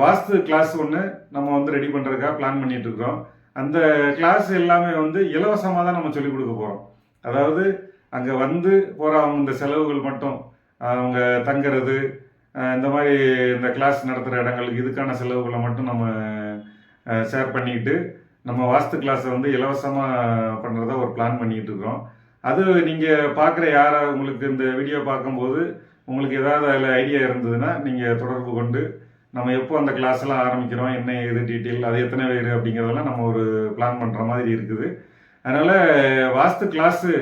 வாஸ்து class ஒன்று நம்ம வந்து ரெடி பண்ணுறதுக்காக பிளான் பண்ணிட்டு இருக்கிறோம். அந்த கிளாஸ் எல்லாமே வந்து இலவசமாக தான் நம்ம சொல்லிக் கொடுக்க போகிறோம். அதாவது அங்கே வந்து போகிற அவங்க இந்த செலவுகள் மட்டும், அவங்க தங்குறது, இந்த மாதிரி இந்த கிளாஸ் நடத்துகிற இடங்களுக்கு இதுக்கான செலவுகளை மட்டும் நம்ம ஷேர் பண்ணிக்கிட்டு நம்ம வாஸ்து கிளாஸை வந்து இலவசமாக பண்ணுறதா ஒரு பிளான் பண்ணிக்கிட்டு இருக்கிறோம். அது நீங்கள் பார்க்குற உங்களுக்கு இந்த வீடியோ பார்க்கும்போது உங்களுக்கு ஏதாவது அதில் ஐடியா இருந்ததுன்னா நீங்கள் தொடர்பு கொண்டு நம்ம எப்போ அந்த கிளாஸ் எல்லாம் ஆரம்பிக்கிறோம், என்ன ஏது டீட்டெயில், அது எத்தனை பேர் அப்படிங்கிறதெல்லாம் நம்ம ஒரு பிளான் பண்ணுற மாதிரி இருக்குது. அதனால் வாஸ்து கிளாஸு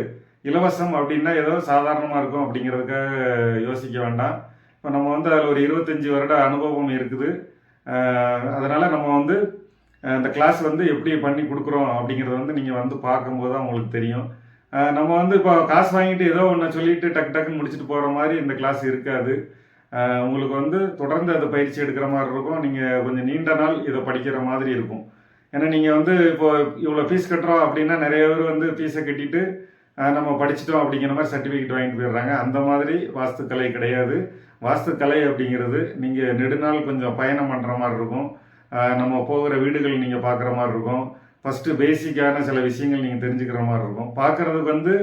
இலவசம் அப்படின்னா ஏதோ சாதாரணமாக இருக்கும் அப்படிங்கிறதுக்காக யோசிக்க வேண்டாம். இப்போ நம்ம வந்து அதில் ஒரு 25 வருட அனுபவம் இருக்குது. அதனால் நம்ம வந்து இந்த கிளாஸ் வந்து எப்படி பண்ணி கொடுக்குறோம் அப்படிங்கிறத வந்து நீங்கள் வந்து பார்க்கும்போது தான் உங்களுக்கு தெரியும். நம்ம வந்து இப்போ காசு வாங்கிட்டு ஏதோ ஒன்று சொல்லிட்டு டக்கு டக்குன்னு முடிச்சுட்டு போகிற மாதிரி இந்த கிளாஸ் இருக்காது. உங்களுக்கு வந்து தொடர்ந்து அதை பயிற்சி எடுக்கிற மாதிரி இருக்கும். நீங்கள் கொஞ்சம் நீண்ட நாள் இதை படிக்கிற மாதிரி இருக்கும். ஏன்னா நீங்கள் வந்து இப்போ இவ்வளோ ஃபீஸ் கட்டுறோம் அப்படின்னா நிறைய பேர் வந்து ஃபீஸை கட்டிட்டு நம்ம படிச்சிட்டோம் அப்படிங்கிற மாதிரி சர்டிஃபிகேட் வாங்கிட்டு போயிடுறாங்க. அந்த மாதிரி வாஸ்துக்கலை கிடையாது. வாஸ்துக்கலை அப்படிங்கிறது நீங்கள் நெடுநாள் கொஞ்சம் பயணம் பண்ணுற மாதிரி இருக்கும். நம்ம போகிற வீடுகள் நீங்கள் பார்க்குற மாதிரி இருக்கும். ஃபஸ்ட்டு பேசிக்கான சில விஷயங்கள் நீங்கள் தெரிஞ்சுக்கிற மாதிரி இருக்கும். பார்க்குறதுக்கு வந்து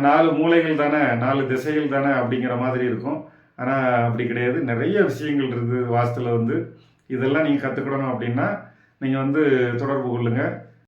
4 மூலைகள் தானே, 4 திசைகள் தானே அப்படிங்கிற மாதிரி இருக்கும். ஆனால் அப்படி கிடையாது. நிறைய விஷயங்கள் இருக்குது வாஸ்துவில் வந்து. இதெல்லாம் நீங்கள் கற்றுக்கிடணும் அப்படின்னா நீங்கள் வந்து தொடர்பு கொள்ளுங்கள்.